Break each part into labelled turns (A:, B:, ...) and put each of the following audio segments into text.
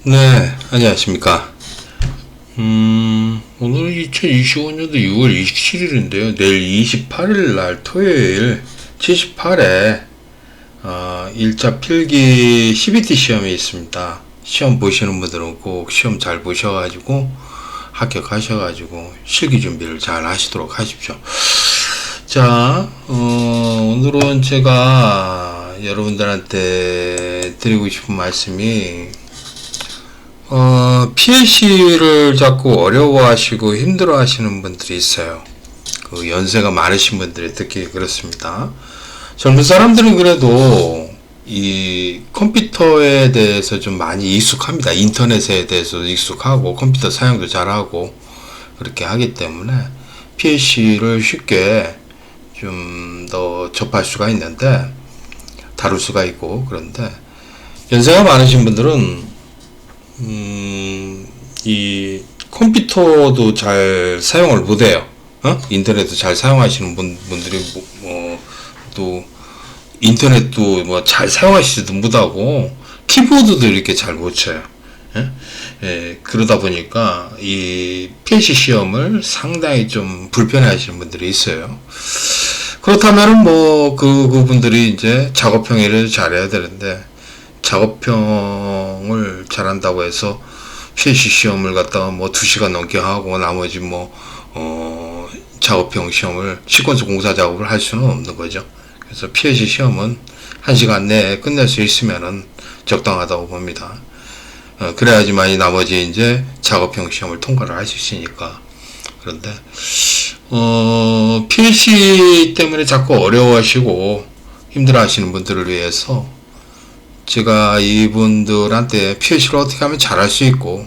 A: 네, 안녕하십니까. 오늘 2025년도 6월 27일인데요. 내일 28일 날 토요일 78회 1차 필기 CBT 시험이 있습니다. 시험 보시는 분들은 꼭 시험 잘 보셔가지고 합격하셔가지고 실기 준비를 잘 하시도록 하십시오. 자, 오늘은 제가 여러분들한테 드리고 싶은 말씀이 PLC를 자꾸 어려워하시고 힘들어하시는 분들이 있어요. 그 연세가 많으신 분들이 특히 그렇습니다. 젊은 사람들은 그래도 이 컴퓨터에 대해서 좀 많이 익숙합니다. 인터넷에 대해서 익숙하고 컴퓨터 사용도 잘하고 그렇게 하기 때문에 PLC를 쉽게 좀 더 접할 수가 있는데 다룰 수가 있고, 그런데 연세가 많으신 분들은 이 컴퓨터도 잘 사용을 못해요. 인터넷도 잘 사용하시는 분들이 또 인터넷도 뭐 잘 사용하시지도 못하고 키보드도 이렇게 잘 못 쳐요. 그러다 보니까 이 PC 시험을 상당히 좀 불편해하시는 분들이 있어요. 그렇다면은 뭐 그분들이 이제 작업평을 잘해야 되는데, 작업평을 잘한다고 해서 PC 시험을 갖다가 뭐 2시간 넘게 하고 나머지 작업평 시험을 시퀀스 공사 작업을 할 수는 없는 거죠. 그래서 PC 시험은 1시간 내에 끝낼 수 있으면은 적당하다고 봅니다. 그래야지만이 나머지 이제 작업형 시험을 통과를 할 수 있으니까. 그런데 PC 때문에 자꾸 어려워하시고 힘들어하시는 분들을 위해서 제가 이분들한테 PLC를 어떻게 하면 잘할 수 있고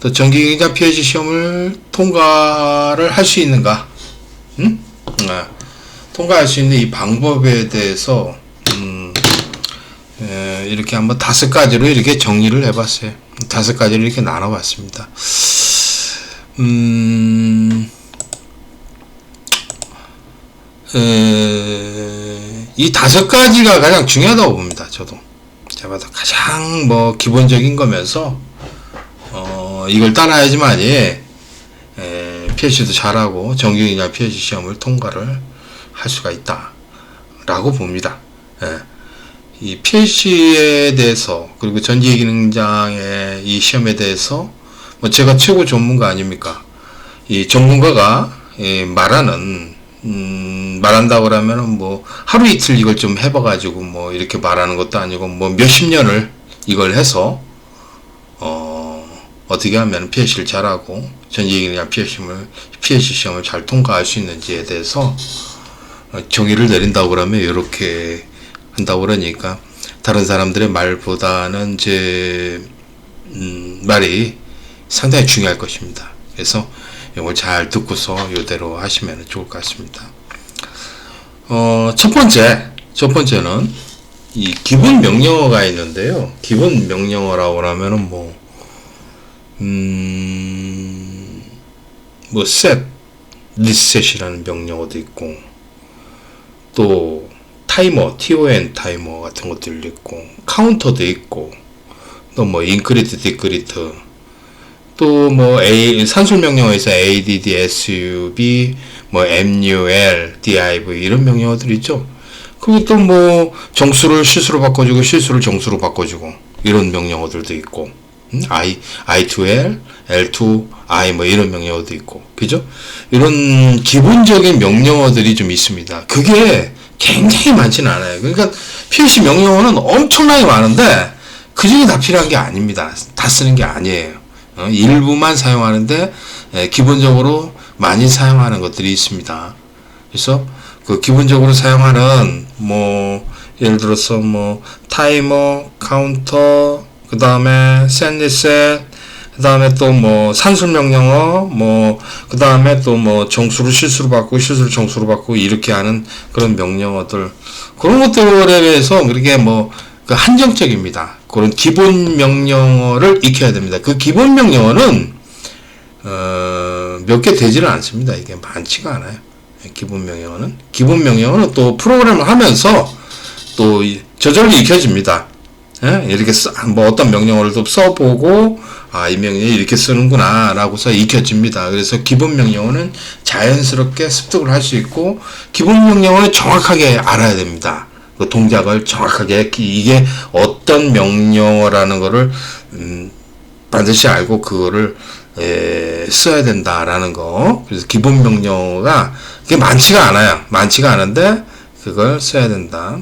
A: 또 전기기자 PLC 시험을 통과를 할 수 있는가, 통과할 수 있는 이 방법에 대해서 이렇게 한번 5가지로 이렇게 정리를 해봤어요. 5가지로 이렇게 나눠봤습니다. 이 5가지가 가장 중요하다고 봅니다. 저도. 제가 봐도 가장 기본적인 거면서, 이걸 따라야지만이, PLC도 잘하고, 정규기자 PLC 시험을 통과를 할 수가 있다. 라고 봅니다. 이 PLC에 대해서, 그리고 전기기능장의 이 시험에 대해서, 제가 최고 전문가 아닙니까? 이 전문가가, 말한다고 그러면은 하루 이틀 이걸 좀 해봐가지고 이렇게 말하는 것도 아니고 몇십 년을 이걸 해서 어떻게 하면 PLC를 잘하고 전기기능장 PLC 시험을 잘 통과할 수 있는지에 대해서 정의를 내린다고 그러면 이렇게 한다고 그러니까 다른 사람들의 말보다는 제 말이 상당히 중요할 것입니다. 그래서 이걸 잘 듣고서 이대로 하시면 좋을 것 같습니다. 첫 번째는 이 기본 명령어가 있는데요. 기본 명령어라고 하면은 set, reset이라는 명령어도 있고, 또 타이머, TON 타이머 같은 것들도 있고, 카운터도 있고, 또 increment, decrement, 또 산술 명령어에서 ADD, SUB, MUL, DIV 이런 명령어들이 있죠. 그리고 또 정수를 실수로 바꿔주고 실수를 정수로 바꿔주고 이런 명령어들도 있고, I2L, L2I 이런 명령어도 있고, 그죠? 이런 기본적인 명령어들이 좀 있습니다. 그게 굉장히 많지는 않아요. 그러니까 PLC 명령어는 엄청나게 많은데 그 중에 다 필요한 게 아닙니다. 다 쓰는 게 아니에요. 일부만 사용하는데 기본적으로 많이 사용하는 것들이 있습니다. 그래서 그 기본적으로 사용하는 예를 들어서 타이머, 카운터, 그 다음에 set, reset, 그 다음에 또 산술 명령어, 그 다음에 또 정수를 실수로 바꾸고 실수를 정수로 바꾸고 이렇게 하는 그런 명령어들, 그런 것들에 대해서 그렇게 한정적입니다. 그런 기본 명령어를 익혀야 됩니다. 그 기본 명령어는 몇 개 되지는 않습니다. 이게 많지가 않아요. 기본 명령어는 또 프로그램을 하면서 또 저절로 익혀집니다. 예? 이렇게 뭐 어떤 명령어를 또 써보고, 아, 이 명령이 이렇게 쓰는구나, 라고서 익혀집니다. 그래서 기본 명령어는 자연스럽게 습득을 할 수 있고, 기본 명령어는 정확하게 알아야 됩니다. 그 동작을 정확하게, 이게 어떤 명령어라는 거를, 반드시 알고 그거를, 써야 된다라는 거. 그래서 기본 명령어가, 그게 많지가 않아요. 많지가 않은데, 그걸 써야 된다.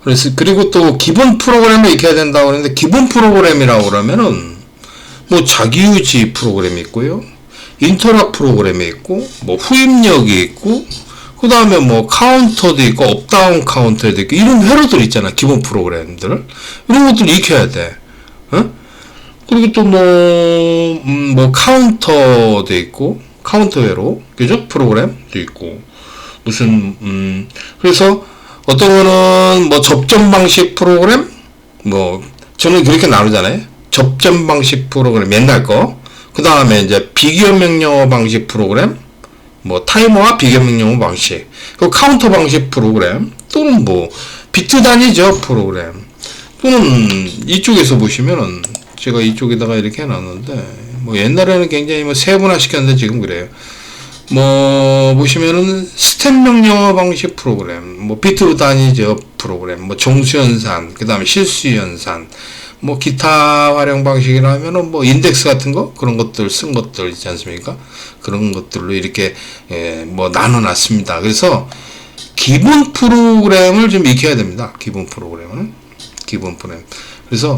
A: 그래서 그리고 또 기본 프로그램을 익혀야 된다고 그러는데, 기본 프로그램이라고 그러면은 뭐 자기유지 프로그램이 있고요, 인터락 프로그램이 있고, 뭐 후입력이 있고, 그 다음에 뭐 카운터도 있고, 업다운 카운터도 있고, 이런 회로들 있잖아. 기본 프로그램들 이런 것들 익혀야 돼. 어? 그리고 또 뭐 카운터도 있고, 카운터 회로, 그죠? 프로그램도 있고, 무슨 그래서 어떤 거는 뭐 접점 방식 프로그램, 뭐 저는 그렇게 나누잖아요. 접점 방식 프로그램 옛날 거, 그 다음에 이제 비교 명령어 방식 프로그램, 뭐 타이머와 비교 명령어 방식, 그 카운터 방식 프로그램, 또는 뭐 비트 단위죠 프로그램, 또는 이쪽에서 보시면은 제가 이쪽에다가 이렇게 해놨는데, 뭐 옛날에는 굉장히 뭐 세분화 시켰는데 지금 그래요. 뭐 보시면은 스텝 명령어 방식 프로그램, 뭐 비트 단위죠 프로그램, 뭐 정수연산, 그 다음에 실수연산, 뭐 기타 활용 방식이라면은 뭐 인덱스 같은 거, 그런 것들 쓴 것들 있지 않습니까? 그런 것들로 이렇게 뭐 나눠놨습니다. 그래서 기본 프로그램을 좀 익혀야 됩니다. 기본 프로그램은 기본 프로그램. 그래서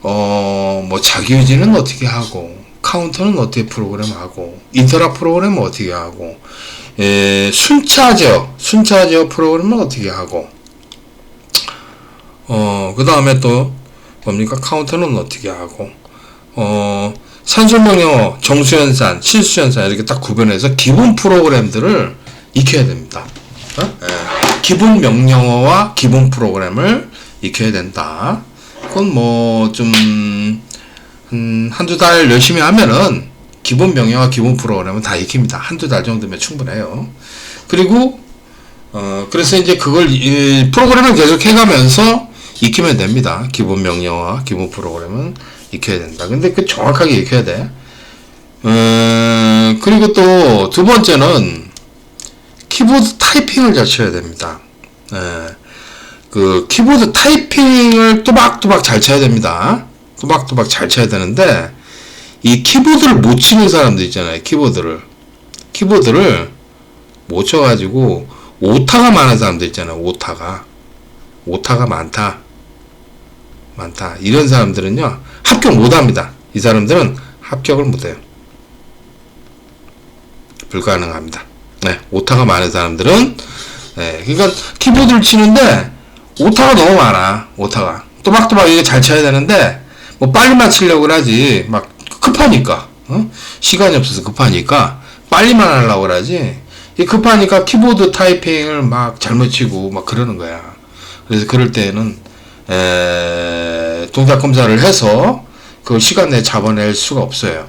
A: 뭐 자기유지는 어떻게 하고, 카운터는 어떻게 프로그램하고, 인터락 프로그램은 어떻게 하고, 순차제어 프로그램은 어떻게 하고, 그 다음에 또 뭡니까? 카운터는 어떻게 하고, 산술명령어, 정수연산, 실수연산 이렇게 딱 구분해서 기본 프로그램들을 익혀야 됩니다. 기본 명령어와 기본 프로그램을 익혀야 된다. 그건 뭐 좀 한두 달 열심히 하면은 기본 명령어와 기본 프로그램은 다 익힙니다. 한두 달 정도면 충분해요. 그리고 그래서 이제 그걸 프로그램을 계속 해가면서 익히면 됩니다. 기본 명령어와 기본 프로그램은 익혀야 된다. 근데 그 정확하게 익혀야 돼. 그리고 또 두 번째는 키보드 타이핑을 잘 쳐야 됩니다. 그 키보드 타이핑을 또박또박 잘 쳐야 됩니다. 또박또박 잘 쳐야 되는데, 이 키보드를 못 치는 사람들 있잖아요. 키보드를 못 쳐가지고 오타가 많은 사람들 있잖아요. 오타가 많다. 이런 사람들은요 합격 못합니다. 이 사람들은 합격을 못해요. 불가능합니다. 네, 오타가 많은 사람들은, 그러니까 키보드를 치는데 오타가 너무 많아. 오타가 또박또박 이게 잘 쳐야 되는데, 뭐 빨리만 치려고 그러지, 막 급하니까, 시간이 없어서 급하니까 빨리만 하려고 그러지, 급하니까 키보드 타이핑을 막 잘못 치고 막 그러는 거야. 그래서 그럴 때는 동작 검사를 해서 그 시간 내에 잡아낼 수가 없어요.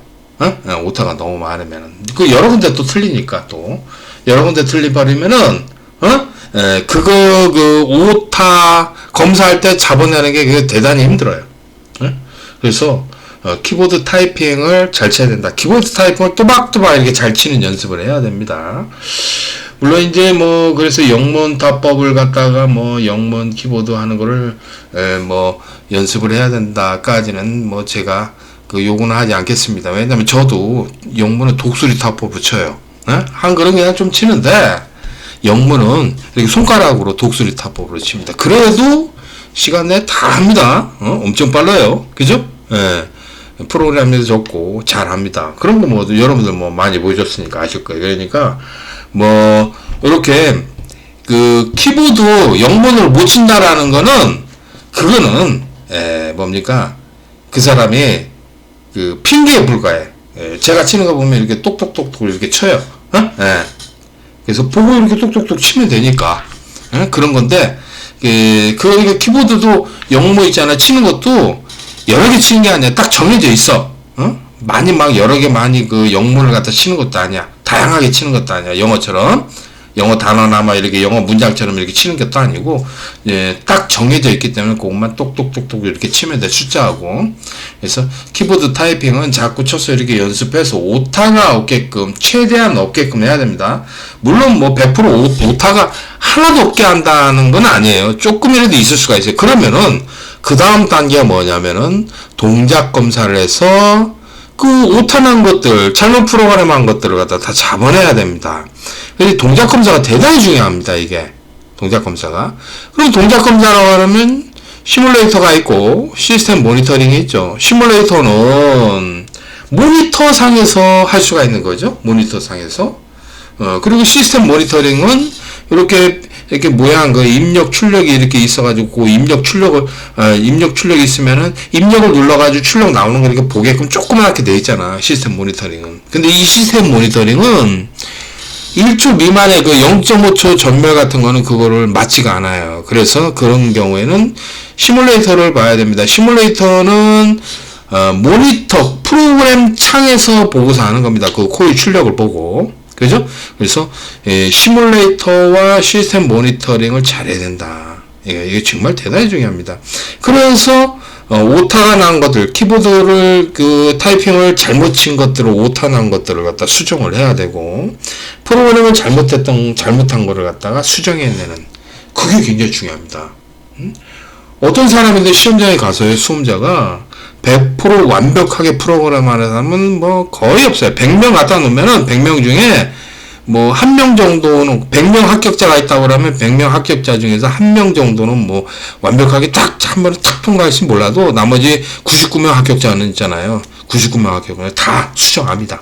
A: 오타가 너무 많으면은. 그 여러 군데 또 틀리니까, 또 여러 군데 틀려버리면은 그 오타 검사할 때 잡아내는 게 그게 대단히 힘들어요. 그래서 키보드 타이핑을 잘 쳐야 된다. 키보드 타이핑을 또박또박 이렇게 잘 치는 연습을 해야 됩니다. 물론 이제 뭐 그래서 영문 답법을 갖다가 뭐 영문 키보드 하는 거를 뭐 연습을 해야 된다까지는 뭐 제가 그 요구는 하지 않겠습니다. 왜냐면 저도 영문은 독수리 타법을 쳐요. 한글은 그냥 좀 치는데 영문은 이렇게 손가락으로 독수리 타법으로 칩니다. 그래도 시간 내에 다 합니다. 엄청 빨라요. 그죠? 프로그램에도 적고 잘 합니다. 그런 거 뭐 여러분들 뭐 많이 보셨으니까 아실 거예요. 그러니까 뭐 이렇게 그 키보드 영문을 못 친다라는 거는, 그거는 뭡니까? 그 사람이 그 핑계에 불과해. 제가 치는 거 보면 이렇게 똑똑똑똑 이렇게 쳐요. 그래서 보고 이렇게 똑똑똑 치면 되니까 그런 건데, 그러니까 키보드도 영문 있잖아. 치는 것도 여러 개 치는 게 아니야. 딱 정해져 있어. 많이 막 여러 개 많이 그 영문을 갖다 치는 것도 아니야. 다양하게 치는 것도 아니야. 영어처럼. 영어 단어나 막 이렇게 영어 문장처럼 이렇게 치는 것도 아니고, 예, 딱 정해져 있기 때문에 그것만 똑똑똑똑 이렇게 치면 돼, 숫자하고. 그래서 키보드 타이핑은 자꾸 쳐서 이렇게 연습해서 오타가 없게끔, 최대한 없게끔 해야 됩니다. 물론 뭐 100% 오타가 하나도 없게 한다는 건 아니에요. 조금이라도 있을 수가 있어요. 그러면은, 그 다음 단계가 뭐냐면은, 동작 검사를 해서, 그 오타난 것들, 잘못 프로그램한 것들을 갖다 다 잡아내야 됩니다. 그래서 동작 검사가 대단히 중요합니다, 이게. 동작 검사가. 그럼 동작 검사라고 하면 시뮬레이터가 있고 시스템 모니터링이 있죠. 시뮬레이터는 모니터 상에서 할 수가 있는 거죠. 모니터 상에서. 그리고 시스템 모니터링은 이렇게 모양, 입력 출력이 이렇게 있어가지고, 입력 출력이 있으면은, 입력을 눌러가지고 출력 나오는 거 이렇게 보게끔 조그맣게 돼 있잖아, 시스템 모니터링은. 근데 이 시스템 모니터링은, 1초 미만의 0.5초 전멸 같은 거는 그거를 맞지가 않아요. 그래서 그런 경우에는 시뮬레이터를 봐야 됩니다. 시뮬레이터는, 모니터, 프로그램 창에서 보고서 하는 겁니다. 그 코일 출력을 보고. 그죠? 그래서 시뮬레이터와 시스템 모니터링을 잘해야 된다. 이게 정말 대단히 중요합니다. 그래서 오타가 난 것들, 키보드를 타이핑을 잘못 친 것들을 오타 난 것들을 갖다 수정을 해야 되고, 프로그램을 잘못한 거를 갖다가 수정해내는, 그게 굉장히 중요합니다. 어떤 사람인데 시험장에 가서요, 수험자가 100% 완벽하게 프로그램하는 사람은 뭐 거의 없어요. 100명 갖다 놓으면은 100명 중에 뭐 1명 정도는, 100명 합격자가 있다고 그러면 100명 합격자 중에서 1명 정도는 뭐 완벽하게 딱 한 번에 탁 통과할지 몰라도 나머지 99명 합격자는 있잖아요. 99명 합격자는 다 수정합니다.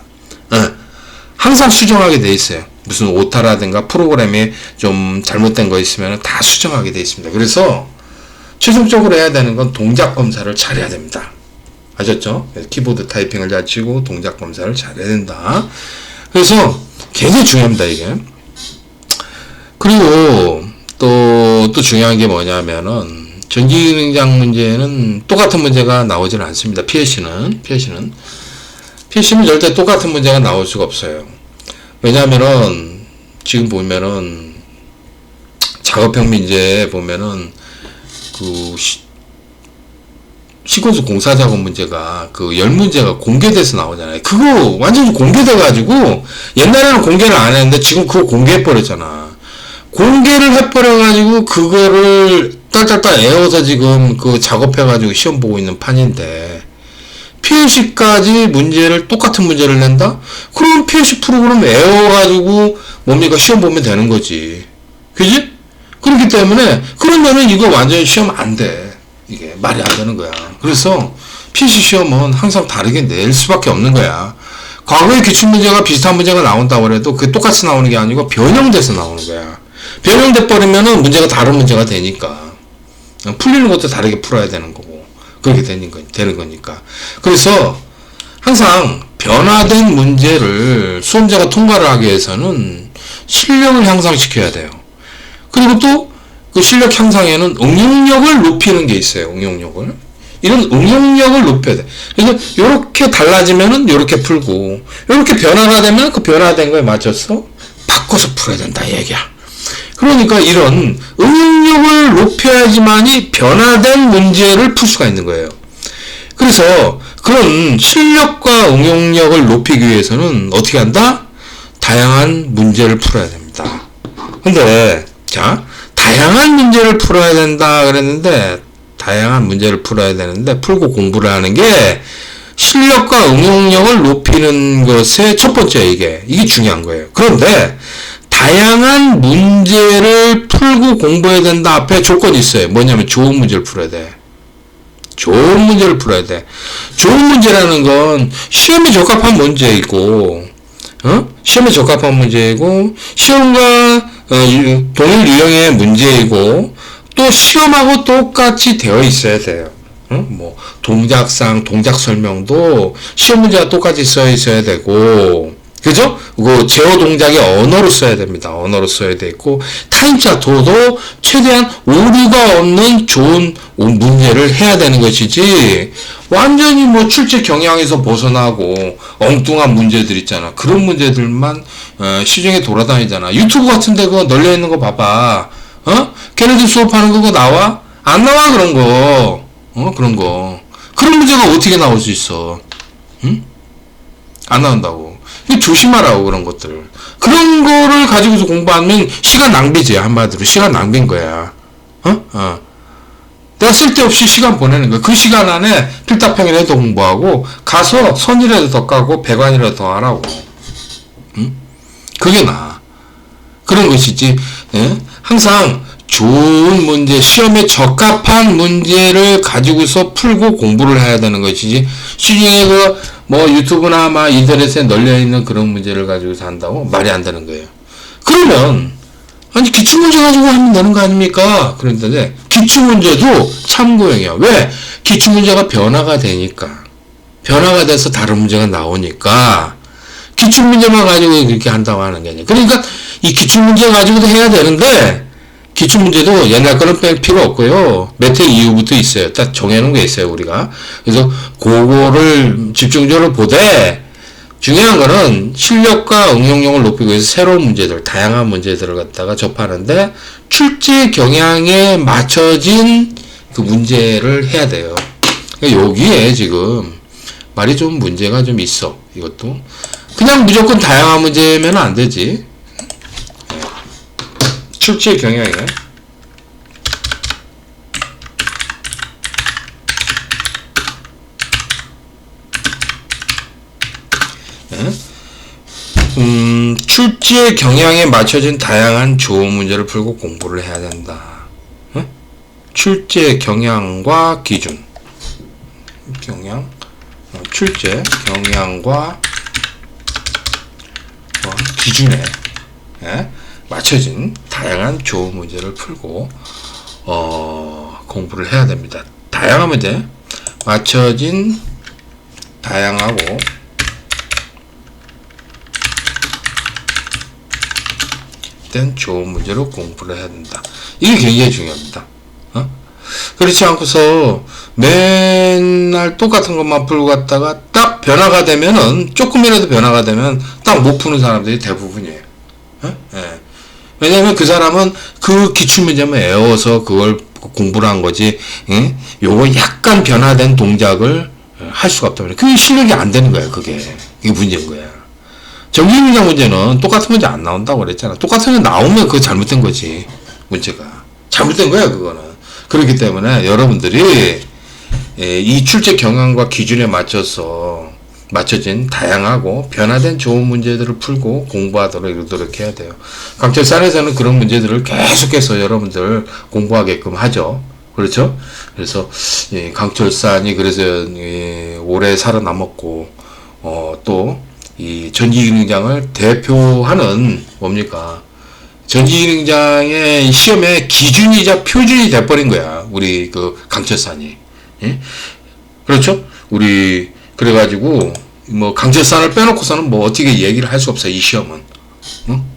A: 항상 수정하게 돼 있어요. 무슨 오타라든가 프로그램이 좀 잘못된 거 있으면 다 수정하게 돼 있습니다. 그래서 최종적으로 해야 되는 건 동작 검사를 잘해야 됩니다. 아셨죠? 키보드 타이핑을 잘 치고 동작 검사를 잘해야 된다. 그래서 굉장히 중요합니다, 이게. 그리고 또 중요한 게 뭐냐면은, 전기능장 문제는 똑같은 문제가 나오지는 않습니다. PLC는 절대 똑같은 문제가 나올 수가 없어요. 왜냐면은, 지금 보면은, 작업형 문제에 보면은, 시콘수 공사 작업 문제가 열 문제가 공개돼서 나오잖아요. 그거 완전히 공개돼가지고, 옛날에는 공개를 안 했는데 지금 그거 공개해버렸잖아. 공개를 해버려가지고 그거를 딸딸딸 애워서 지금 작업해가지고 시험 보고 있는 판인데, PLC까지 똑같은 문제를 낸다? 그럼 PLC 프로그램 애워가지고 뭡니까? 시험 보면 되는 거지. 그지? 그렇기 때문에 그러면은 이거 완전히 시험 안 돼. 이게 말이 안 되는 거야. 그래서 PC 시험은 항상 다르게 낼 수밖에 없는 거야. 과거에 기출문제가 비슷한 문제가 나온다고 해도 그게 똑같이 나오는 게 아니고 변형돼서 나오는 거야. 변형돼 버리면은 문제가 다른 문제가 되니까 풀리는 것도 다르게 풀어야 되는 거고, 그렇게 되는 거니까. 그래서 항상 변화된 문제를 수험자가 통과를 하기 위해서는 실력을 향상시켜야 돼요. 그리고 또 그 실력 향상에는 응용력을 높이는 게 있어요. 응용력을. 이런 응용력을 높여야 돼. 그래서 요렇게 달라지면은 요렇게 풀고, 요렇게 변화가 되면 그 변화된 거에 맞춰서 바꿔서 풀어야 된다, 이 얘기야. 그러니까 이런 응용력을 높여야지만이 변화된 문제를 풀 수가 있는 거예요. 그래서 그런 실력과 응용력을 높이기 위해서는 어떻게 한다? 다양한 문제를 풀어야 됩니다. 근데 다양한 문제를 풀어야 된다 그랬는데, 다양한 문제를 풀어야 되는데 풀고 공부를 하는 게 실력과 응용력을 높이는 것의 첫 번째, 이게 중요한 거예요. 그런데 다양한 문제를 풀고 공부해야 된다 앞에 조건이 있어요. 뭐냐면 좋은 문제를 풀어야 돼. 좋은 문제를 풀어야 돼. 좋은 문제라는 건 시험에 적합한 문제이고, 시험에 적합한 문제이고, 시험과 동일 유형의 문제이고, 또 시험하고 똑같이 되어 있어야 돼요. 동작 설명도 시험 문제가 똑같이 써 있어야 되고, 그죠? 그 제어 동작의 언어로 써야 됩니다. 언어로 써야 되고 타임 차트도 최대한 오류가 없는 좋은 문제를 해야 되는 것이지 완전히 뭐 출제 경향에서 벗어나고 엉뚱한 문제들 있잖아. 그런 문제들만 시중에 돌아다니잖아. 유튜브 같은 데 그거 널려 있는 거 봐봐. 걔네들 수업하는 거 그거 나와? 안 나와 그런 거. 그런 거. 그런 문제가 어떻게 나올 수 있어? 응? 안 나온다고. 조심하라고 그런 것들. 그런 거를 가지고서 공부하면 시간 낭비지. 한마디로 시간 낭비인 거야. 내가 쓸데없이 시간 보내는 거야. 그 시간 안에 필답형이라도 공부하고 가서 선이라도 더 까고 배관이라도 더 하라고. 응? 그게 나아. 그런 것이지. 예? 항상 좋은 문제, 시험에 적합한 문제를 가지고서 풀고 공부를 해야 되는 것이지, 시중에 뭐 유튜브나 막 인터넷에 널려있는 그런 문제를 가지고서 한다고? 말이 안 되는 거예요. 그러면, 아니, 기출문제 가지고 하면 되는 거 아닙니까? 그런데, 기출문제도 참고형이야. 왜? 기출문제가 변화가 되니까. 변화가 돼서 다른 문제가 나오니까, 기출문제만 가지고 그렇게 한다고 하는 게 아니야. 그러니까, 이 기출문제 가지고도 해야 되는데, 기출문제도 옛날 거는 뺄 필요 없고요. 몇 회 이후부터 있어요. 딱 정해놓은 게 있어요, 우리가. 그래서 그거를 집중적으로 보되, 중요한 거는 실력과 응용력을 높이기 위해서 새로운 문제들, 다양한 문제들을 갖다가 접하는데, 출제 경향에 맞춰진 그 문제를 해야 돼요. 그러니까 여기에 지금 말이 좀 문제가 좀 있어, 이것도. 그냥 무조건 다양한 문제면 안 되지. 출제 경향에 출제 경향에 맞춰진 다양한 좋은 문제를 풀고 공부를 해야 된다. 출제 경향과 기준, 출제 경향과 기준에 맞춰진 다양한 좋은 문제를 풀고 공부를 해야 됩니다. 다양한 문제, 맞춰진 다양하고 된 좋은 문제로 공부를 해야 된다. 이게 굉장히 중요합니다. 그렇지 않고서 맨날 똑같은 것만 풀고 갔다가 딱 변화가 되면은, 조금이라도 변화가 되면 딱 못 푸는 사람들이 대부분이에요. 왜냐면 그 사람은 그 기출문제만 외워서 그걸 공부를 한 거지, 요거 약간 변화된 동작을 할 수가 없다. 그게 실력이 안 되는 거야, 그게 문제인 거야. 정기문제 문제는 똑같은 문제 안 나온다고 그랬잖아. 똑같은 문제 나오면 그거 잘못된 거지, 문제가. 잘못된 거야, 그거는. 그렇기 때문에 여러분들이 이 출제 경향과 기준에 맞춰진 다양하고 변화된 좋은 문제들을 풀고 공부하도록 이러도록 해야 돼요. 강철산에서는 그런 문제들을 계속해서 여러분들 공부하게끔 하죠. 그렇죠? 그래서 강철산이 그래서 오래 살아남았고, 또 이 전기기능장을 대표하는 뭡니까? 전기기능장의 시험의 기준이자 표준이 돼버린 거야, 우리 그 강철산이. 예? 그렇죠? 우리 그래가지고 뭐 강철산을 빼놓고서는 뭐 어떻게 얘기를 할 수 없어요, 이 시험은.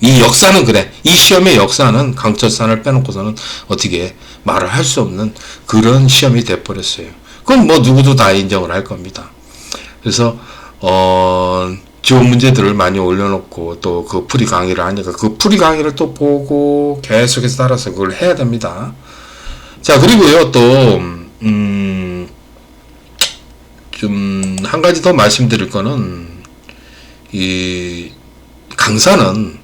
A: 이 역사는 그래. 이 시험의 역사는 강철산을 빼놓고서는 어떻게 말을 할 수 없는 그런 시험이 돼버렸어요. 그건 뭐 누구도 다 인정을 할 겁니다. 그래서 좋은 문제들을 많이 올려놓고 또 그 풀이 강의를 하니까 그 풀이 강의를 또 보고 계속해서 따라서 그걸 해야 됩니다. 자, 그리고요, 또 좀 한 가지 더 말씀드릴 거는, 이 강사는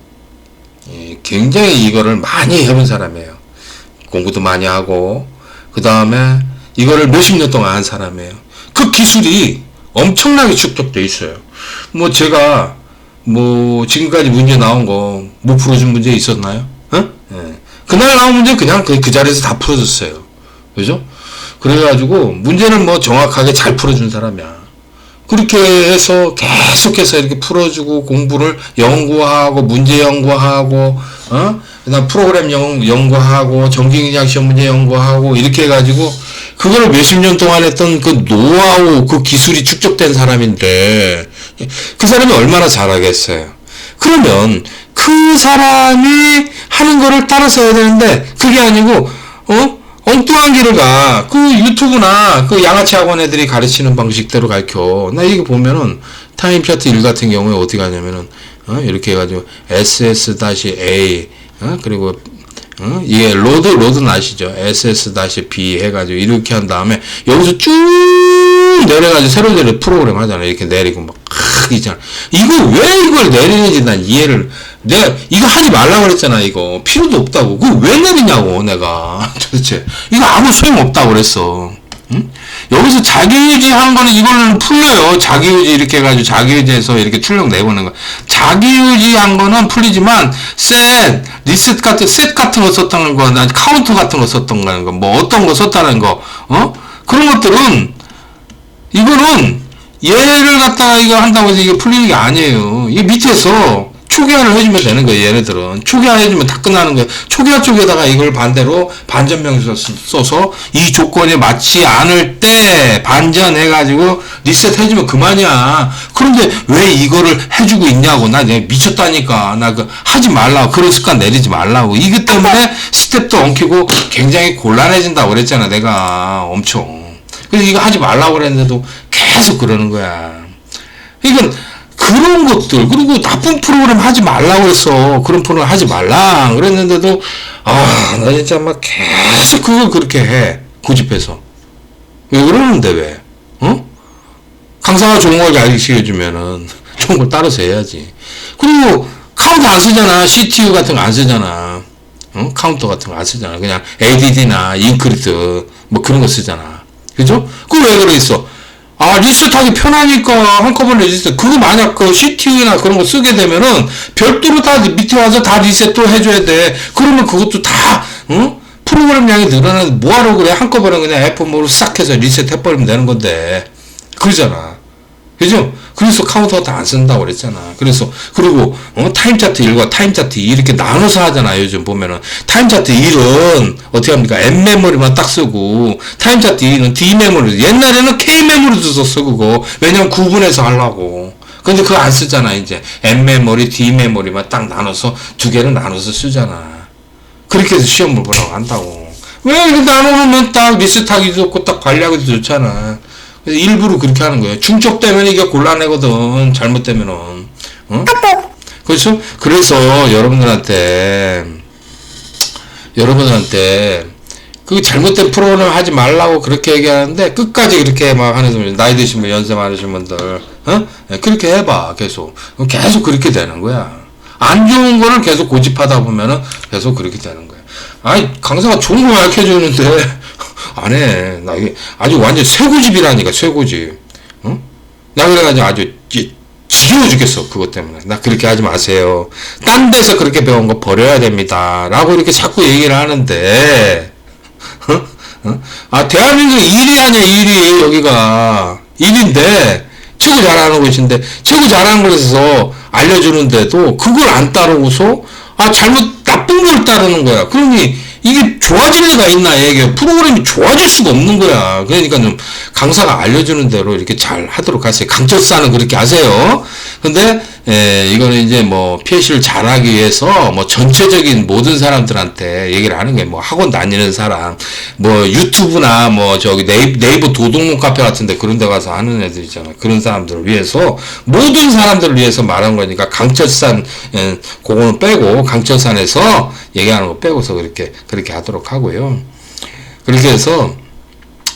A: 굉장히 이거를 많이 해본 사람이에요. 공부도 많이 하고 그 다음에 이거를 몇십 년 동안 한 사람이에요. 그 기술이 엄청나게 축적돼 있어요. 뭐 제가 뭐 지금까지 문제 나온 거 못 풀어준 문제 있었나요? 그날 나온 문제 그냥 그 자리에서 다 풀어줬어요. 그죠? 그래가지고 문제는 뭐 정확하게 잘 풀어준 사람이야. 그렇게 해서 계속해서 이렇게 풀어주고 공부를 연구하고 문제 연구하고 그다음 프로그램 연구하고 전기기능장 시험 문제 연구하고 이렇게 해가지고 그걸 몇십 년 동안 했던 그 노하우, 그 기술이 축적된 사람인데 그 사람이 얼마나 잘하겠어요. 그러면 그 사람이 하는 거를 따라서 해야 되는데 그게 아니고 엉뚱한 길을 가. 그 유튜브나 그 양아치 학원 애들이 가르치는 방식대로 가르쳐. 나 이거 보면은 타임 차트 1 같은 경우에 어떻게 하냐면은 이렇게 해가지고 SS-A 그리고 이게 로드는 아시죠? SS-B 해가지고 이렇게 한 다음에 여기서 쭉 내려가지고 새로 내려 프로그램 하잖아요. 이렇게 내리고 막 있잖아. 이거 왜 이걸 내리는지 난 이해를. 내가 이거 하지 말라고 그랬잖아. 이거 필요도 없다고. 그거 왜 내리냐고 내가 도대체. 이거 아무 소용 없다고 그랬어. 응? 여기서 자기유지 한 거는 이걸로 풀려요. 자기유지 이렇게 해가지고 자기유지해서 이렇게 출력 내보는 거. 자기유지 한 거는 풀리지만 리셋 같은 거 썼다는 거, 난 카운터 같은 거 썼던 거, 뭐 어떤 거 썼다는 거, 그런 것들은 이거는 얘를 갖다가 이거 한다고 해서 이게 풀리는 게 아니에요. 이 밑에서 초기화를 해주면 되는 거예요. 얘네들은 초기화 해주면 다 끝나는 거예요. 초기화 쪽에다가 이걸 반대로 반전명령 써서 이 조건에 맞지 않을 때 반전해가지고 리셋 해주면 그만이야. 그런데 왜 이거를 해주고 있냐고. 나 내가 미쳤다니까. 나 그 하지 말라고. 그런 습관 내리지 말라고. 이것 때문에 스텝도 엉키고 굉장히 곤란해진다고 그랬잖아. 내가 엄청. 그래서 이거 하지 말라고 그랬는데도 계속 그러는 거야. 이건 그런 것들, 그리고 나쁜 프로그램 하지 말라고 그랬어. 그런 프로그램 하지 말라 그랬는데도 나 진짜 막 계속 그걸 그렇게 해. 고집해서. 왜 그러는데 왜? 강사가 좋은 걸 가르쳐주면은 좋은 걸 따라서 해야지. 그리고 카운터 안 쓰잖아. CTU 같은 거 안 쓰잖아. 카운터 같은 거 안 쓰잖아. 그냥 ADD나 인크리트 뭐 그런 거 쓰잖아. 그죠? 그거 왜 그러겠어? 리셋하기 편하니까 한꺼번에 리셋. 그거 만약 그 CTU나 그런 거 쓰게 되면은 별도로 다 밑에 와서 다 리셋도 해줘야 돼. 그러면 그것도 다, 프로그램량이 늘어나는데 뭐하러 그래? 한꺼번에 그냥 F5로 싹 해서 리셋 해버리면 되는 건데. 그러잖아. 그죠? 그래서 카운터 다 안 쓴다고 그랬잖아. 그래서, 그리고, 타임 차트 1과 타임 차트 2 이렇게 나눠서 하잖아. 요즘 보면은. 타임 차트 1은 어떻게 합니까? M 메모리만 딱 쓰고, 타임 차트 2는 D 메모리. 옛날에는 K 메모리도 썼어, 그거. 왜냐면 구분해서 하려고. 근데 그거 안 쓰잖아, 이제. M 메모리, D 메모리만 딱 나눠서, 두 개를 나눠서 쓰잖아. 그렇게 해서 시험을 보라고 한다고. 왜 이렇게 나눠놓으면 딱 리셋하기도 좋고, 딱 관리하기도 좋잖아. 그래서 일부러 그렇게 하는 거예요. 중첩되면 이게 곤란하거든. 잘못되면은. 그렇죠? 그래서 여러분들한테 그 잘못된 프로그램 하지 말라고 그렇게 얘기하는데 끝까지 그렇게 막 하는 분들, 나이 드신 분, 연세 많으신 분들, 그렇게 해봐. 계속 그렇게 되는 거야. 안 좋은 거를 계속 고집하다 보면은 계속 그렇게 되는 거야. 강사가 좋은 거 가르쳐 주는데 안 해. 나 이게 아주 완전 쇠고집이라니까, 쇠고집. 나 그래가지고 아주 지겨워 죽겠어. 그것 때문에. 나 그렇게 하지 마세요. 딴 데서 그렇게 배운 거 버려야 됩니다. 라고 이렇게 자꾸 얘기를 하는데, 대한민국 1위 아니야, 1위. 여기가. 1위인데, 최고 잘하는 곳인데, 최고 잘하는 곳에서 알려주는데도 그걸 안 따르고서, 나쁜 걸 따르는 거야. 그러니, 이게 좋아질 리가 있나, 얘기. 프로그램이 좋아질 수가 없는 거야. 그러니까 좀 강사가 알려주는 대로 이렇게 잘 하도록 하세요. 강철사는 그렇게 하세요. 근데, 이거는 이제 뭐, PC를 잘하기 위해서 뭐, 전체적인 모든 사람들한테 얘기를 하는 게 뭐, 학원 다니는 사람, 뭐, 유튜브나 뭐, 네이버 도둑놈 카페 같은데 그런 데 가서 하는 애들 있잖아. 그런 사람들을 위해서, 모든 사람들을 위해서 말한 거니까, 강철산, 그거는 빼고, 강철산에서 얘기하는 거 빼고서 그렇게 하도록 하고요. 그렇게 해서,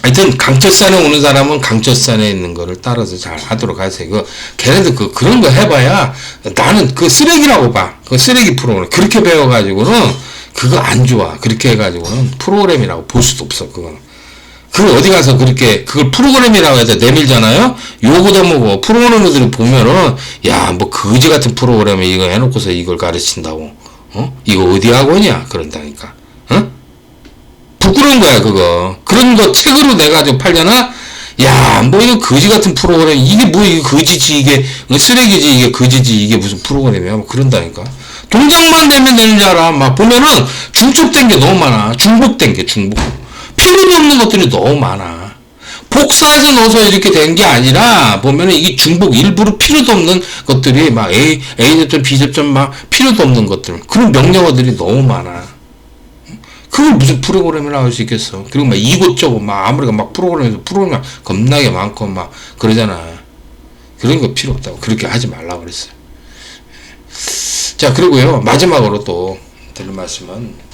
A: 하여튼 강철산에 오는 사람은 강철산에 있는 거를 따라서 잘 하도록 하세요. 걔네들 그런 거 해봐야 나는 그 쓰레기라고 봐. 그 쓰레기 프로그램. 그렇게 배워가지고는 그거 안 좋아. 그렇게 해가지고는 프로그램이라고 볼 수도 없어. 그거는. 그걸 어디 가서 그걸 프로그램이라고 해서 내밀잖아요? 요거도 뭐고, 프로그래머들이 보면은, 뭐 거지 같은 프로그램에 이거 해놓고서 이걸 가르친다고. 이거 어디 학원이야? 그런다니까. 부끄러운 거야, 그거. 그런 거 책으로 내가지고 팔려나? 뭐 이거 거지 같은 프로그램, 이게 뭐 이게 거지지, 이게 쓰레기지, 이게 거지지, 이게 무슨 프로그램이야? 뭐 그런다니까. 동작만 되면 되는 줄 알아. 막 보면은 중첩된 게 너무 많아. 중복된 게, 중복. 필요도 없는 것들이 너무 많아. 복사해서 넣어서 이렇게 된 게 아니라 보면은 이게 중복 일부러 필요도 없는 것들이 막 A 접점 B 접점 막 필요도 없는 것들 그런 명령어들이 너무 많아. 그걸 무슨 프로그램이라고 할 수 있겠어. 그리고 막 이곳저곳 막 아무리가 막 프로그램 겁나게 많고 막 그러잖아. 그런 거 필요 없다고 그렇게 하지 말라고 그랬어요. 자, 그리고요 마지막으로 또 드릴 말씀은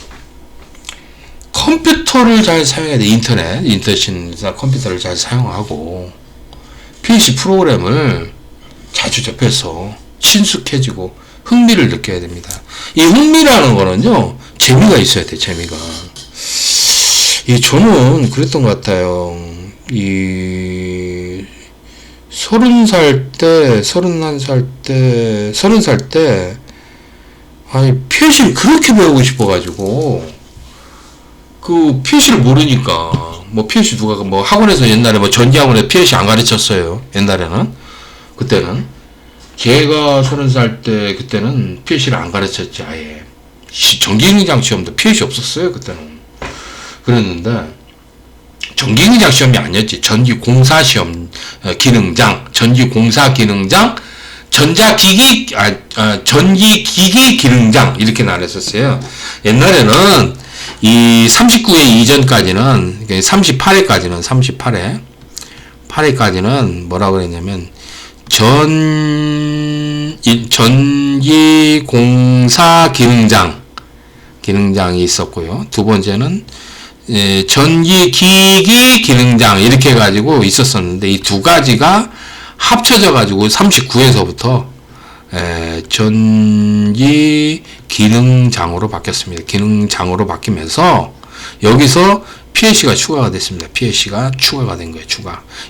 A: 컴퓨터를 잘 사용해야 돼. 인터넷이나 컴퓨터를 잘 사용하고 PC 프로그램을 자주 접해서 친숙해지고 흥미를 느껴야 됩니다. 이 흥미라는 거는요 재미가 있어야 돼. 재미가. 저는 그랬던 것 같아요. 30살 때 아니 PC를 그렇게 배우고 싶어가지고 그 PC를 모르니까 뭐 PC 누가 뭐 학원에서 옛날에 뭐 전기학원에 PC 안 가르쳤어요. 옛날에는 그때는 걔가 30살 때 그때는 PC를 안 가르쳤지. 아예 전기기능장 시험도 PC 없었어요. 그때는. 그랬는데 전기기능장 시험이 아니었지. 전기공사 시험 기능장 전기공사 기능장 전기기기 기능장 이렇게 나눴었어요. 옛날에는 이 39회 이전까지는 38회까지는 뭐라고 그랬냐면 전기공사 기능장이 있었고요. 두 번째는 전기기기 기능장 이렇게 해가지고 있었었는데 이 두 가지가 합쳐져 가지고 39에서부터 전기 기능장으로 바뀌었습니다. 기능장으로 바뀌면서 여기서 PLC가 추가가 됐습니다. PLC가 추가가 된 거예요.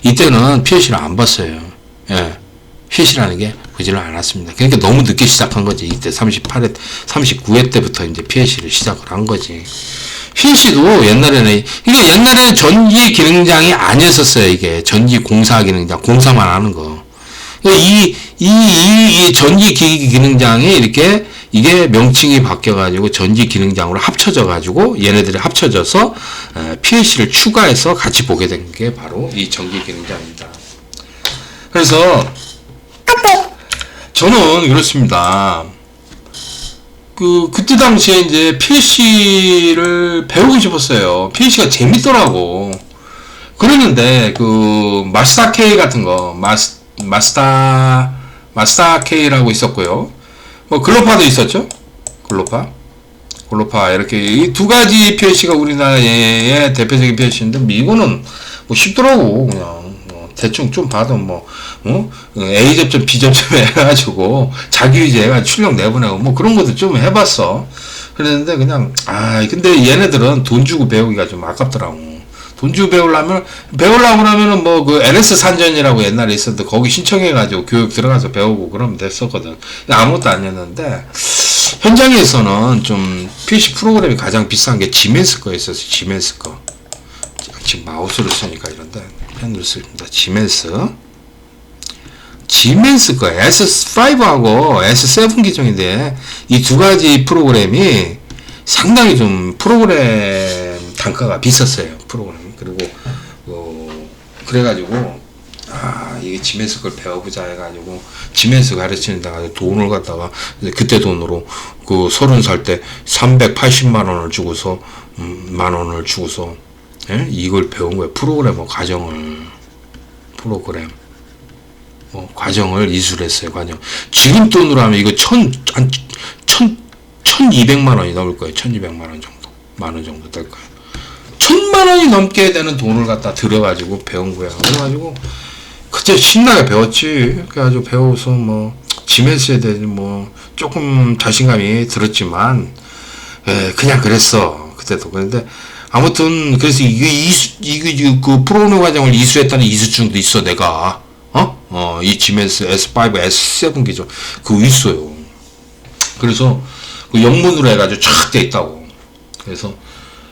A: 이때는 PLC를 안 봤어요. PLC라는 게 보지를 않았습니다. 그러니까 너무 늦게 시작한 거지. 이때 39회 때부터 이제 PLC를 시작을 한 거지. PLC도 옛날에는 전기 기능장이 아니었었어요. 이게 전기 공사 기능장, 공사만 하는 거. 이 전기 기기 기능장이 이게 명칭이 바뀌어가지고 전기 기능장으로 합쳐져가지고 얘네들이 합쳐져서 PLC를 추가해서 같이 보게 된 게 바로 이 전기 기능장입니다. 그래서 저는 그렇습니다. 그때 당시에 이제 PLC를 배우고 싶었어요. PLC가 재밌더라고. 그랬는데 마스터 K 같은 거 마스터 K라고 있었고요. 뭐 글로파도 있었죠. 글로파 이렇게 이 두 가지 PLC가 우리나라의 대표적인 PLC인데 이거는 뭐 쉽더라고. 그냥 대충 좀 봐도 A 접점 B 접점 해가지고 자기위지 해가지고 출력 내보내고 뭐 그런 것도 좀 해봤어. 그랬는데 그냥 근데 얘네들은 돈 주고 배우기가 좀 아깝더라고. 돈 주고 배우려고 그러면은 LS 산전이라고 옛날에 있었는데 거기 신청해가지고 교육 들어가서 배우고 그러면 됐었거든. 아무것도 아니었는데 현장에서는 좀 PC 프로그램이 가장 비싼 게 지멘스 거 있었어. 지멘스 거. 지금 마우스를 쓰니까 이런데 펜을 씁니다. 지멘스 거 S5하고 S7 기종인데 이 두 가지 프로그램이 상당히 좀 프로그램 단가가 비쌌어요. 프로그램. 그리고 그래가지고 이게 지멘스 걸 배워보자 해가지고 지멘스 가르치는 데가 돈을 갖다가 그때 돈으로 30살 때 380만원을 주고서 만원을 주고서 이걸 배운 거예요. 과정을 이수했어요. 지금 돈으로 하면 이거 1200만원이 넘을 거예요. 1200만원 정도. 만원 정도 될 거예요. 1000만원이 넘게 되는 돈을 갖다 들여가지고 배운 거야. 그래가지고 그때 신나게 배웠지. 그래가지고 배워서 지멘스에 대해서 조금 자신감이 들었지만 그냥 그랬어. 그때도. 그런데 아무튼 그래서 그 프로그램 과정을 이수했다는 이수증도 있어. 내가 이 지멘스 S5, S7 기종 그거 있어요. 그래서 그 영문으로 해가지고 쫙 돼 있다고. 그래서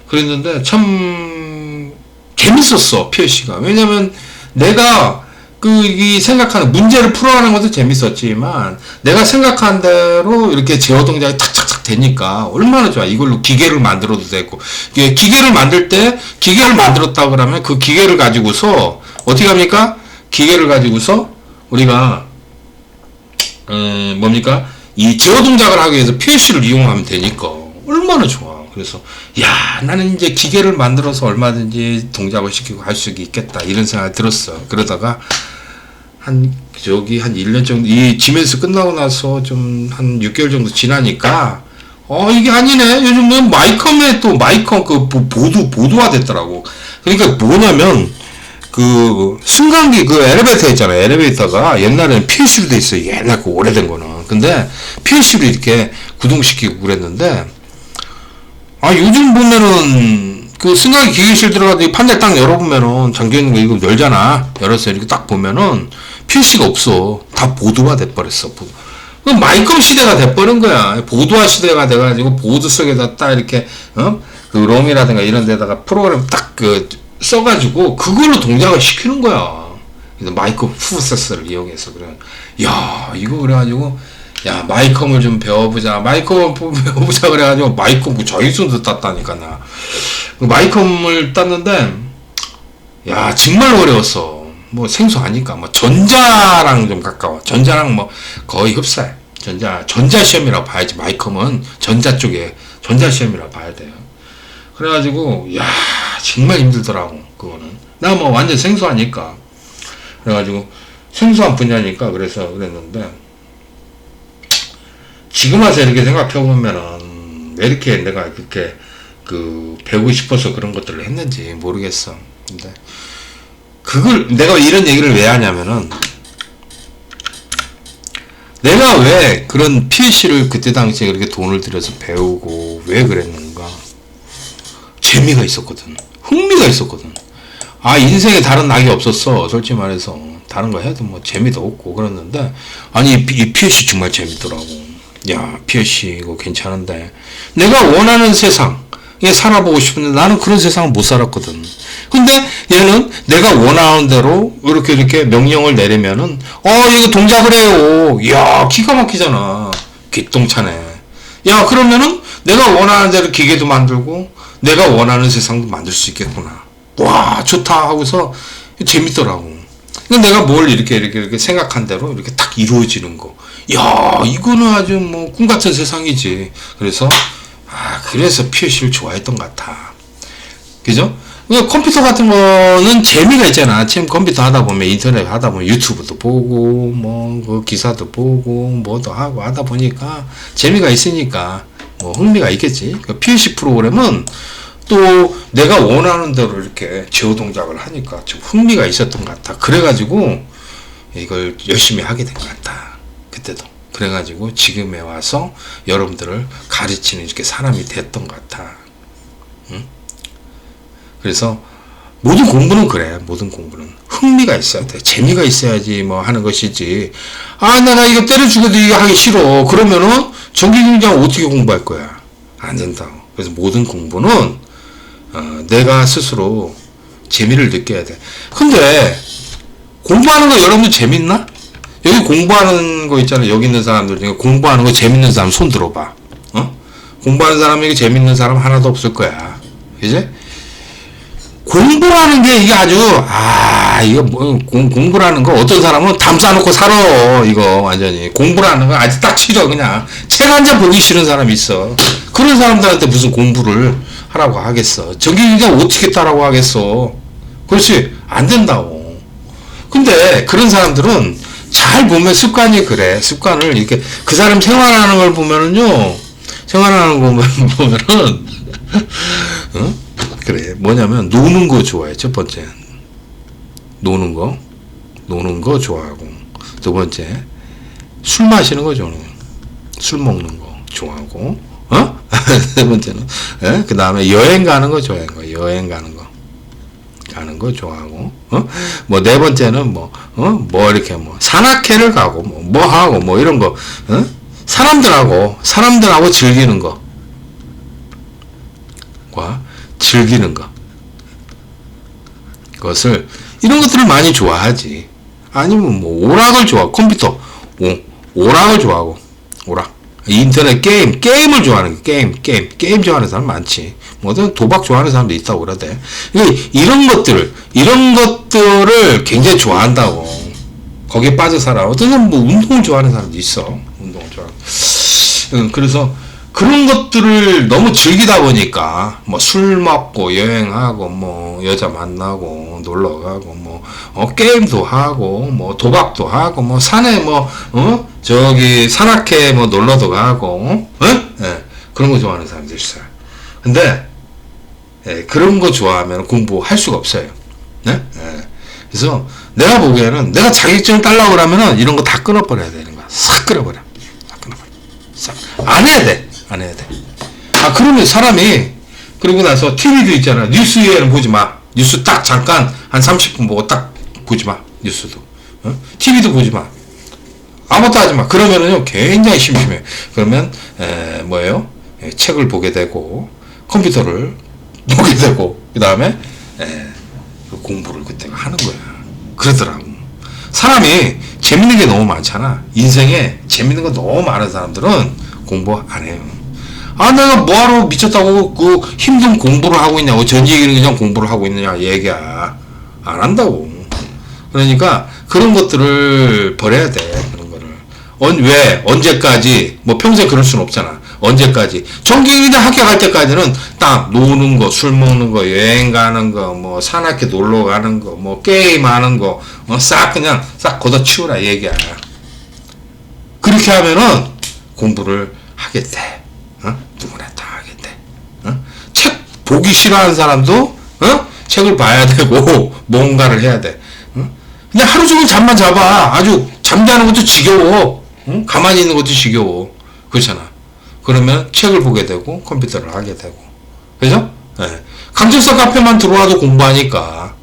A: 그랬는데 참 재밌었어. PLC가. 왜냐면 내가 이 생각하는 문제를 풀어가는 것도 재밌었지만 내가 생각한 대로 이렇게 제어 동작이 탁탁탁 되니까 얼마나 좋아. 이걸로 기계를 만들어도 되고 기계를 만들었다고 그러면 그 기계를 가지고서 어떻게 합니까? 기계를 가지고서 우리가 뭡니까? 이 제어 동작을 하기 위해서 PLC를 이용하면 되니까 얼마나 좋아. 그래서 야, 나는 이제 기계를 만들어서 얼마든지 동작을 시키고 할 수 있겠다 이런 생각이 들었어. 그러다가 한 1년 정도 이 지멘스 끝나고 나서 좀 한 6개월 정도 지나니까 이게 아니네. 요즘은 마이컴에 또 마이컴 그 보드화 됐더라고. 그러니까 뭐냐면 그 승강기 그 엘리베이터 있잖아요. 엘리베이터가 옛날에는 PLC로 돼 있어요. 옛날 그 오래된 거는. 근데 PLC로 이렇게 구동시키고 그랬는데 요즘 보면은 그 승강기 기계실 들어가도 판넬 딱 열어보면은 잠겨있는 거 이거 열잖아. 열어서 이렇게 딱 보면은 PLC가 없어. 다 보드화 돼버렸어. 마이컴 시대가 돼버린 거야. 보드화 시대가 돼가지고 보드 속에다 딱 이렇게 그 롬이라든가 이런 데다가 프로그램 딱 그 써가지고 그걸로 동작을 시키는 거야. 그래서 마이컴 프로세서를 이용해서 그래. 야, 이거 그래가지고 야, 마이컴을 좀 배워보자. 마이컴을 배워보자 그래가지고 마이컴 그 자격증도 땄다니까 나. 마이컴을 땄는데 야, 정말 어려웠어. 뭐 생소하니까 뭐 전자랑 좀 가까워. 전자랑 뭐 거의 흡사해. 전자 시험이라고 봐야지. 마이컴은 전자 쪽에 전자 시험이라고 봐야 돼요. 그래가지고 야, 정말 힘들더라고 그거는. 나 뭐 완전 생소하니까. 그래가지고 생소한 분야니까 그래서 그랬는데 지금 와서 이렇게 생각해보면은 왜 이렇게 내가 그렇게 그 배우고 싶어서 그런 것들을 했는지 모르겠어. 근데 그걸 내가 이런 얘기를 왜 하냐면은 내가 왜 그런 PLC를 그때 당시에 그렇게 돈을 들여서 배우고 왜 그랬는가. 재미가 있었거든. 흥미가 있었거든. 인생에 다른 낙이 없었어. 솔직히 말해서 다른 거 해도 뭐 재미도 없고 그랬는데 이 PLC 정말 재밌더라고. 야, PLC 이거 괜찮은데 내가 원하는 세상에 살아보고 싶은데 나는 그런 세상을 못 살았거든. 근데 얘는 내가 원하는 대로 이렇게 명령을 내리면은 이거 동작을 해요. 야, 기가 막히잖아. 기똥차네. 야, 그러면은 내가 원하는 대로 기계도 만들고 내가 원하는 세상도 만들 수 있겠구나. 와, 좋다 하고서 재밌더라고. 내가 뭘 이렇게 생각한 대로 이렇게 딱 이루어지는 거. 야, 이거는 아주 뭐 꿈 같은 세상이지. 그래서 그래서 PLC를 좋아했던 것 같아. 그죠? 컴퓨터 같은 거는 재미가 있잖아. 지금 컴퓨터 하다 보면 인터넷 하다 보면 유튜브도 보고 그 기사도 보고 뭐도 하고 하다 보니까 재미가 있으니까 뭐 흥미가 있겠지. PLC 프로그램은 또 내가 원하는 대로 이렇게 제어 동작을 하니까 좀 흥미가 있었던 것 같아. 그래가지고 이걸 열심히 하게 된 것 같아. 그때도. 그래가지고 지금에 와서 여러분들을 가르치는 이렇게 사람이 됐던 것 같아. 응? 그래서 모든 공부는 그래. 모든 공부는 흥미가 있어야 돼. 재미가 있어야지 뭐 하는 것이지. 내가 이거 때려 죽여도 이거 하기 싫어. 그러면은 전기공장 어떻게 공부할 거야? 안 된다고. 그래서 모든 공부는 내가 스스로 재미를 느껴야 돼. 근데 공부하는 거 여러분들 재밌나? 여기 공부하는 거 있잖아. 여기 있는 사람들 중에 공부하는 거 재밌는 사람 손 들어봐. 공부하는 사람에게 재밌는 사람 하나도 없을 거야. 그지? 공부하는 게 이게 아주 이거 뭐 공부라는 거 어떤 사람은 담 싸놓고 살아. 이거 완전히 공부라는 거 아주 딱 싫어. 그냥 책 한 장 보기 싫은 사람이 있어. 그런 사람들한테 무슨 공부를 하라고 하겠어. 전기공장 어떻게 따라고 하겠어. 그렇지 안 된다고. 근데 그런 사람들은 잘 보면 습관이 그래. 습관을 이렇게 그 사람 생활하는 걸 보면은요. 생활하는 거 보면은 그래. 뭐냐면 노는 거 좋아해. 첫 번째 노는 거 좋아하고, 두 번째 술 마시는 거 좋아하고, 술 먹는 거 좋아하고, 세 번째는 그 다음에 여행 가는 거 좋아하는 거. 여행 가는 거 좋아하고, 뭐 네 번째는 뭐 이렇게 뭐 산악회를 가고 뭐 하고 뭐 이런 거, 사람들하고 즐기는 거. 즐기는 거. 그것을, 이런 것들을 많이 좋아하지. 아니면 뭐, 오락을 좋아하고, 컴퓨터, 오락을 좋아하고, 오락. 인터넷 게임을 좋아하는 게임 좋아하는 사람 많지. 뭐든 도박 좋아하는 사람도 있다고 그러대. 이런 것들을 굉장히 좋아한다고. 거기에 빠져 살아. 어떤 사람은 뭐 운동을 좋아하는 사람도 있어. 운동을 좋아하는. 그래서 그런 것들을 너무 즐기다 보니까 뭐 술 먹고 여행하고 뭐 여자 만나고 놀러 가고 뭐 게임도 하고 뭐 도박도 하고 뭐 산에 뭐 저기 산악회 뭐 놀러도 가고 그런 거 좋아하는 사람들 있어요. 근데 그런 거 좋아하면 공부할 수가 없어요. 네? 그래서 내가 보기에는 내가 자격증을 따려고 그러면은 이런 거 다 끊어버려야 되는 거야. 싹 끊어버려. 싹. 안 해야 돼. 그러면 사람이, 그러고 나서 TV도 있잖아. 뉴스에는 보지 마. 뉴스 딱 잠깐 한 30분 보고 딱 보지 마. 뉴스도. TV도 보지 마. 아무것도 하지 마. 그러면은요, 굉장히 심심해. 그러면, 뭐예요? 책을 보게 되고, 컴퓨터를 보게 되고, 그 다음에, 공부를 그때 하는 거야. 그러더라고. 사람이 재밌는 게 너무 많잖아. 인생에 재밌는 거 너무 많은 사람들은 공부 안 해요. 내가 뭐하러 미쳤다고 그 힘든 공부를 하고 있냐고. 전 얘기는 그냥 공부를 하고 있느냐 얘기야. 안 한다고. 그러니까 그런 것들을 버려야 돼. 그런 거를. 왜? 언제까지? 뭐 평생 그럴 수는 없잖아. 언제까지? 정기일이나 학교 갈 때까지는 딱 노는 거, 술 먹는 거, 여행 가는 거, 뭐 산악회 놀러 가는 거, 뭐 게임 하는 거, 싹 그냥 싹 걷어치우라 얘기야. 그렇게 하면은 공부를 하게 돼. 누구나 다 하게 돼. 책 보기 싫어하는 사람도 책을 봐야 되고 뭔가를 해야 돼. 그냥 하루 종일 잠만 자봐. 아주 잠자는 것도 지겨워. 가만히 있는 것도 지겨워. 그렇잖아. 그러면 책을 보게 되고 컴퓨터를 하게 되고. 그죠? 강철성 카페만 들어와도 공부하니까.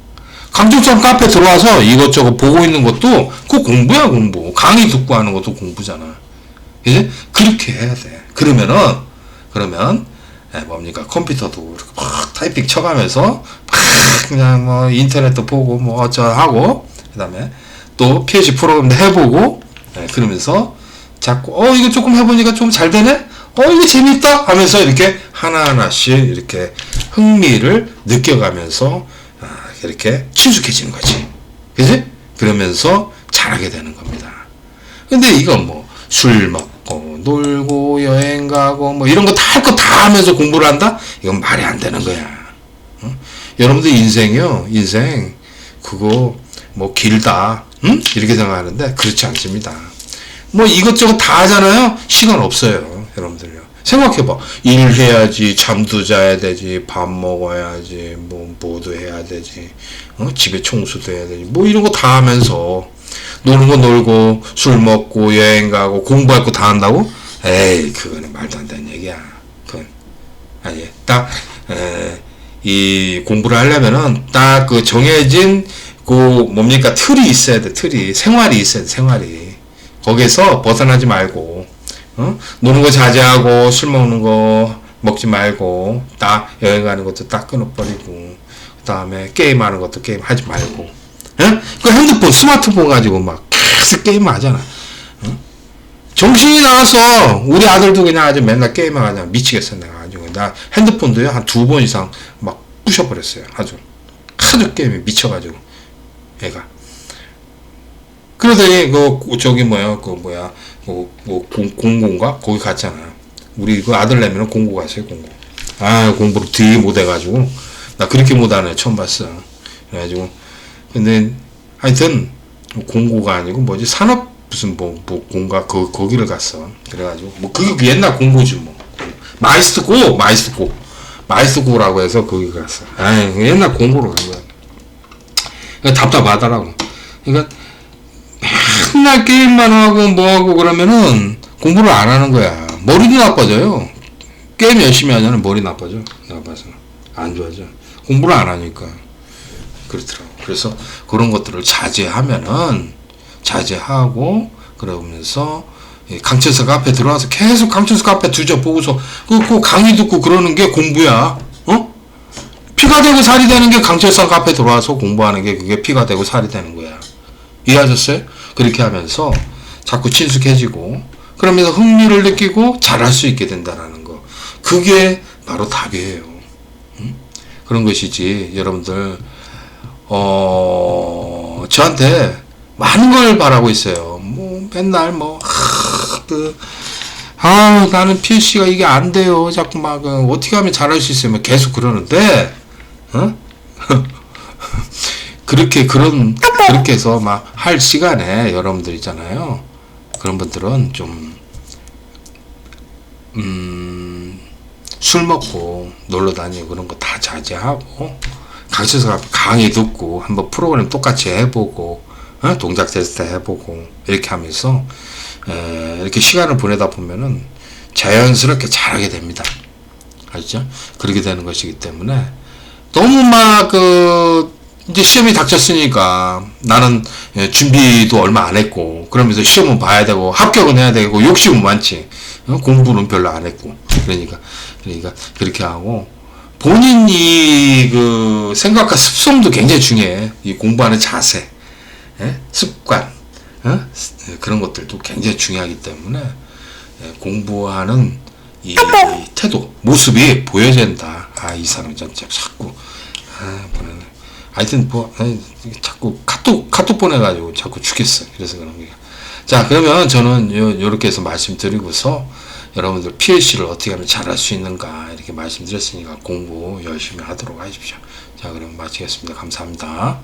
A: 강철성 카페 들어와서 이것저것 보고 있는 것도 그거 공부야, 공부. 강의 듣고 하는 것도 공부잖아. 그지? 그렇게 해야 돼. 그러면 뭡니까? 컴퓨터도 이렇게 막 타이핑 쳐가면서 막 그냥 뭐 인터넷도 보고 뭐 어쩌하고 그 다음에 또 PhD 프로그램도 해보고 그러면서 자꾸 이거 조금 해보니까 좀 잘 되네? 이거 재밌다? 하면서 이렇게 하나하나씩 이렇게 흥미를 느껴가면서 이렇게 친숙해지는 거지. 그지? 그러면서 잘하게 되는 겁니다. 근데 이건 뭐 술 먹고 놀고 여행 가고 뭐 이런 거 다 할 거 다 하면서 공부를 한다? 이건 말이 안 되는 거야. 여러분들 인생이요. 인생 그거 뭐 길다. 이렇게 생각하는데 그렇지 않습니다. 뭐 이것저것 다 하잖아요. 시간 없어요. 여러분들요. 생각해봐. 일해야지, 잠도 자야 되지, 밥 먹어야지, 뭐도 해야 되지, 집에 청소도 해야 되지, 뭐 이런 거 다 하면서 노는 거 놀고 술 먹고 여행 가고 공부할 거 다 한다고? 에이, 그거는 말도 안 되는 얘기야. 그건 아니 이 공부를 하려면은 딱 그 정해진 그 뭡니까 틀이 있어야 돼. 틀이 생활이 있어야 돼. 생활이 거기서 벗어나지 말고 노는 거 자제하고 술 먹는 거 먹지 말고 딱 여행 가는 것도 딱 끊어버리고 그 다음에 게임하는 것도 게임 하지 말고 그 핸드폰 스마트폰 가지고 막 계속 게임 하잖아. 정신이 나가서 우리 아들도 그냥 아주 맨날 게임을 하냐 미치겠어. 내가 아주 나 핸드폰도요 한 2번 이상 막 부셔버렸어요. 아주 하도 게임에 미쳐가지고 얘가. 그러더니 저기 공고인가 거기 갔잖아. 우리 그 아들 내면은 공고 갔어요. 공고. 공부를 되게 못해가지고 나 그렇게 못하네 처음 봤어. 그래가지고 근데 하여튼 공고가 아니고 뭐지 산업 무슨 뭐 공가 거기를 갔어. 그래가지고 뭐 그게 옛날 공고지 뭐. 마이스트고라고 해서 거기 갔어. 옛날 공고로 간 거야. 그러니까 답답하더라고. 그러니까 맨날 게임만 하고 뭐하고 그러면은 공부를 안 하는 거야. 머리도 나빠져요. 게임 열심히 하냐면 머리 나빠져. 내가 봐서 안 좋아져. 공부를 안 하니까 그렇더라고. 그래서 그런 것들을 자제하고 그러면서 강철석 카페 들어와서 계속 강철석 카페 뒤져보고서 그 강의 듣고 그러는 게 공부야. 피가 되고 살이 되는 게 강철석 카페 들어와서 공부하는 게 그게 피가 되고 살이 되는 거야. 이해하셨어요? 그렇게 하면서 자꾸 친숙해지고 그러면서 흥미를 느끼고 잘할 수 있게 된다라는 거. 그게 바로 답이에요. 그런 것이지. 여러분들 저한테 많은 걸 바라고 있어요. 뭐 맨날 나는 PC가 이게 안 돼요. 자꾸 막 어떻게 하면 잘할 수 있어요. 계속 그러는데 그렇게 해서 막 할 시간에 여러분들 있잖아요. 그런 분들은 좀 술 먹고 놀러 다니고 그런 거 다 자제하고 강철석 강의 듣고 한번 프로그램 똑같이 해보고 동작 테스트 해보고 이렇게 하면서 이렇게 시간을 보내다 보면은 자연스럽게 잘하게 됩니다. 알죠? 그렇게 되는 것이기 때문에 너무 이제 시험이 닥쳤으니까 나는 준비도 얼마 안 했고 그러면서 시험은 봐야 되고 합격은 해야 되고 욕심은 많지. 공부는 별로 안 했고 그러니까 그렇게 하고 본인이 생각과 습성도 굉장히 중요해. 이 공부하는 자세, 습관, 그런 것들도 굉장히 중요하기 때문에 공부하는 이 태도, 모습이 보여야 된다. 이 사람이 자꾸 하여튼 자꾸 카톡 보내가지고 자꾸 죽겠어. 그래서 그런 거야. 자, 그러면 저는 요렇게 해서 말씀드리고서 여러분들 PLC를 어떻게 하면 잘할 수 있는가 이렇게 말씀드렸으니까 공부 열심히 하도록 하십시오. 자, 그럼 마치겠습니다. 감사합니다.